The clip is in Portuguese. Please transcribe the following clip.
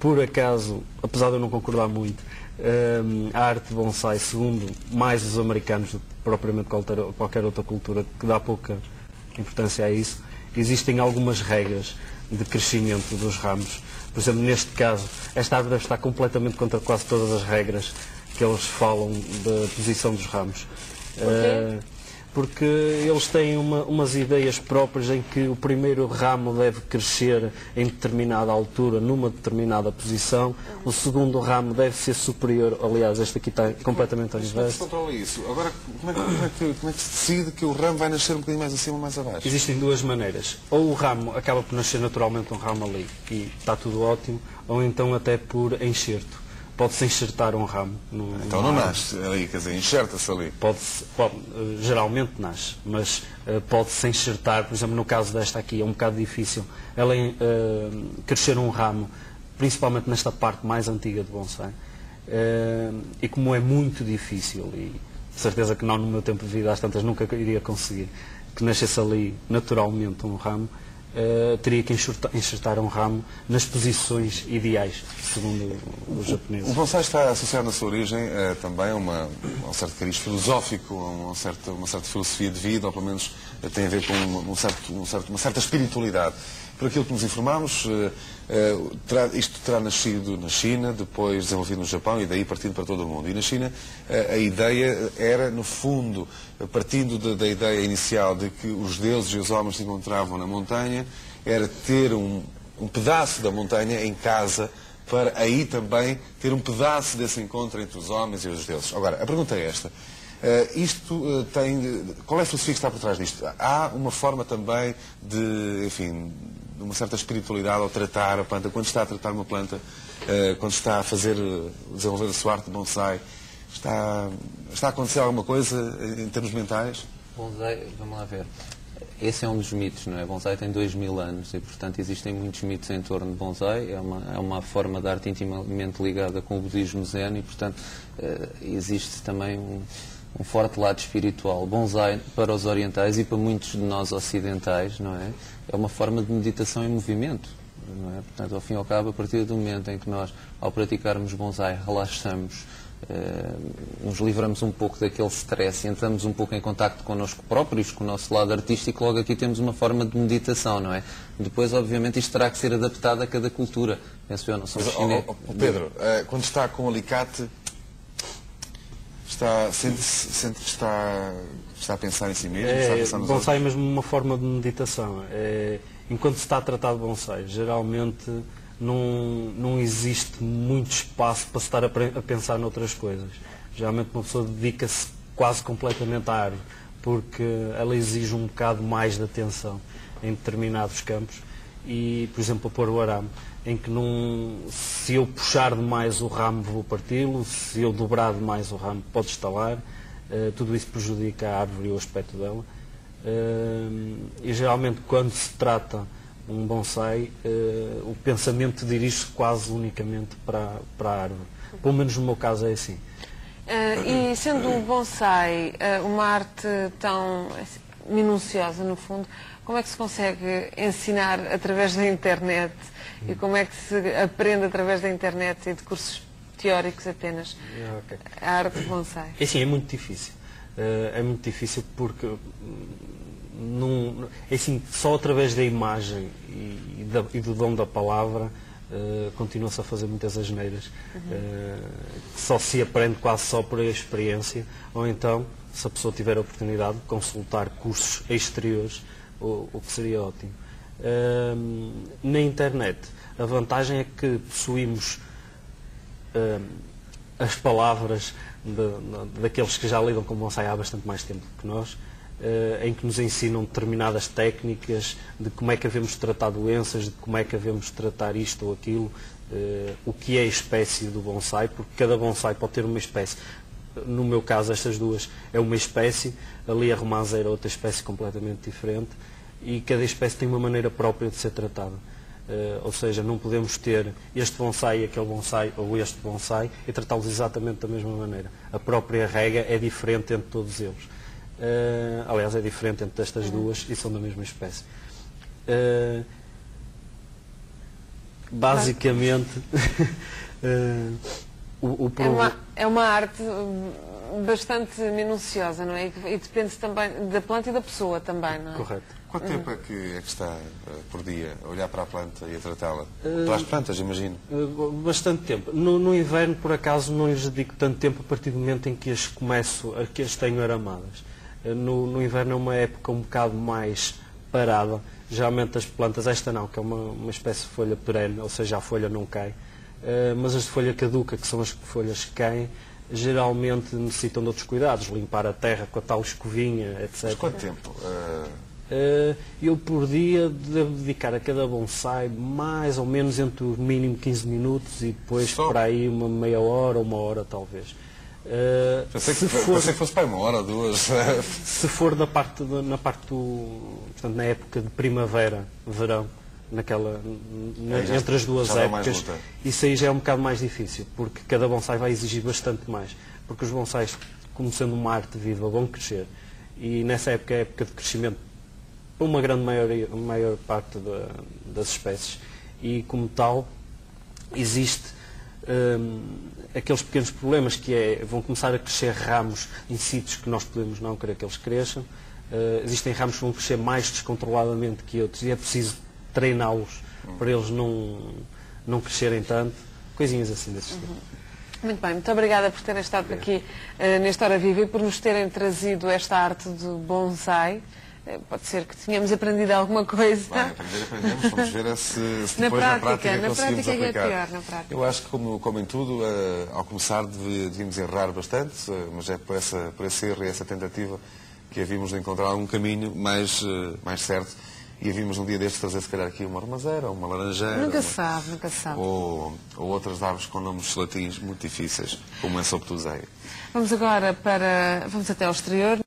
Por acaso, apesar de eu não concordar muito, a arte de bonsai, segundo mais os americanos do que propriamente qualquer outra cultura, que dá pouca importância a isso, existem algumas regras de crescimento dos ramos. Por exemplo, neste caso, esta árvore deve estar completamente contra quase todas as regras que eles falam da posição dos ramos. Porque eles têm umas ideias próprias em que o primeiro ramo deve crescer em determinada altura, numa determinada posição, o segundo ramo deve ser superior, aliás, este aqui está completamente ao Mas inverso. como é que se controla isso? Agora, como é que se decide que o ramo vai nascer um bocadinho mais acima ou mais abaixo? Existem duas maneiras. Ou o ramo acaba por nascer naturalmente um ramo ali e está tudo ótimo, ou então até por enxerto. Pode-se enxertar um ramo. Então não nasce ali, quer dizer, enxerta-se ali. Geralmente nasce, mas pode-se enxertar, por exemplo, no caso desta aqui, é um bocado difícil. Ela crescer um ramo, principalmente nesta parte mais antiga de bonsai, e como é muito difícil, e de certeza que não no meu tempo de vida, às tantas nunca iria conseguir, que nascesse ali naturalmente um ramo, teria que enxertar um ramo nas posições ideais, segundo os japoneses. O bonsai está associado na sua origem também a um certo cariz filosófico, a uma certa filosofia de vida, ou pelo menos tem a ver com uma certa espiritualidade. Por aquilo que nos informámos, isto terá nascido na China, depois desenvolvido no Japão e daí partindo para todo o mundo. E na China a ideia era, no fundo, partindo da ideia inicial de que os deuses e os homens se encontravam na montanha, era ter um pedaço da montanha em casa para aí também ter um pedaço desse encontro entre os homens e os deuses. Agora, a pergunta é esta. Qual é a filosofia que está por trás disto? Há uma forma também de, enfim, de uma certa espiritualidade ao tratar a planta. Quando está a tratar uma planta, quando está a desenvolver a sua arte de bonsai, está a acontecer alguma coisa em termos mentais? Bonsai, vamos lá ver. Esse é um dos mitos, não é? Bonsai tem 2000 anos e, portanto, existem muitos mitos em torno de bonsai. É uma forma de arte intimamente ligada com o budismo zen e, portanto, existe também um forte lado espiritual. Bonsai, para os orientais e para muitos de nós ocidentais, não é? É uma forma de meditação em movimento, não é? Portanto, ao fim e ao cabo, a partir do momento em que nós, ao praticarmos bonsai, relaxamos, nos livramos um pouco daquele stress e entramos um pouco em contacto connosco próprios, com o nosso lado artístico, logo aqui temos uma forma de meditação, não é? Depois, obviamente, isto terá que ser adaptado a cada cultura. Penso eu, não sou chinês. Pedro, quando está com o alicate, sente que está a pensar em si mesmo? Está a pensar nos bonsai é mesmo uma forma de meditação. Enquanto se está a tratar de bonsai, geralmente não existe muito espaço para se estar a pensar noutras coisas. Geralmente uma pessoa dedica-se quase completamente à árvore, porque ela exige um bocado mais de atenção em determinados campos. E, por exemplo, a pôr o arame, em que se eu puxar demais o ramo vou parti-lo, se eu dobrar demais o ramo pode estalar, tudo isso prejudica a árvore e o aspecto dela. E geralmente quando se trata um bonsai, o pensamento dirige-se quase unicamente para a árvore. Pelo menos no meu caso é assim. E sendo o bonsai uma arte tão minuciosa, no fundo, como é que se consegue ensinar através da internet? E como é que se aprende através da internet e de cursos teóricos apenas a arte de bonsai? É assim, é muito difícil. É muito difícil porque é assim, só através da imagem e do dom da palavra continua-se a fazer muitas asneiras. Só se aprende quase só por experiência, ou então, se a pessoa tiver a oportunidade de consultar cursos exteriores, o que seria ótimo. Na internet, a vantagem é que possuímos as palavras daqueles que já lidam com bonsai há bastante mais tempo que nós, em que nos ensinam determinadas técnicas de como é que devemos tratar doenças, de como é que devemos tratar isto ou aquilo, o que é a espécie do bonsai, porque cada bonsai pode ter uma espécie. No meu caso, estas duas é uma espécie, ali a romanceira é outra espécie completamente diferente, e cada espécie tem uma maneira própria de ser tratada. Ou seja, não podemos ter este bonsai e aquele bonsai, ou este bonsai, e tratá-los exatamente da mesma maneira. A própria rega é diferente entre todos eles. Aliás, é diferente entre estas duas e são da mesma espécie. basicamente, o problema... É uma arte bastante minuciosa, não é? E depende também da planta e da pessoa também, não é? Correto. Quanto tempo é que está por dia a olhar para a planta e a tratá-la? Para as plantas, imagino. Bastante tempo. No inverno, por acaso, não lhes dedico tanto tempo a partir do momento em que que as tenho aramadas. No inverno é uma época um bocado mais parada. Geralmente as plantas, esta não, que é uma espécie de folha perene, ou seja, a folha não cai. Mas as de folha caduca, que são as folhas que caem, geralmente necessitam de outros cuidados, limpar a terra com a tal escovinha, etc. Mas quanto tempo? Eu por dia devo dedicar a cada bonsai mais ou menos entre o mínimo 15 minutos e depois por aí uma meia hora ou uma hora talvez. Pensei que fosse para 1 hora ou 2. Se for portanto, na época de primavera, verão, entre as duas épocas, isso aí já é um bocado mais difícil, porque cada bonsai vai exigir bastante mais, porque os bonsais, como sendo uma arte viva, vão crescer, e nessa época é a época de crescimento para uma grande maior parte das espécies, e como tal existe aqueles pequenos problemas que vão começar a crescer ramos em sítios que nós podemos não querer que eles cresçam. Existem ramos que vão crescer mais descontroladamente que outros e é preciso treiná-los para eles não crescerem tanto, coisinhas assim desse tipo. Muito bem, muito obrigada por terem estado aqui nesta Hora Viva e por nos terem trazido esta arte do bonsai. Pode ser que tenhamos aprendido alguma coisa. Aprendemos, vamos ver se depois na prática conseguimos aplicar. É pior, na prática. Eu acho que, como em tudo, ao começar devíamos errar bastante, mas é por esse erro e essa tentativa que havíamos de encontrar algum caminho mais certo. E havíamos um dia destes trazer, se calhar, aqui uma romazeira, uma laranjeira. Nunca sabe. Ou outras árvores com nomes latins muito difíceis, como a Soptuzeia. Vamos agora vamos até ao exterior.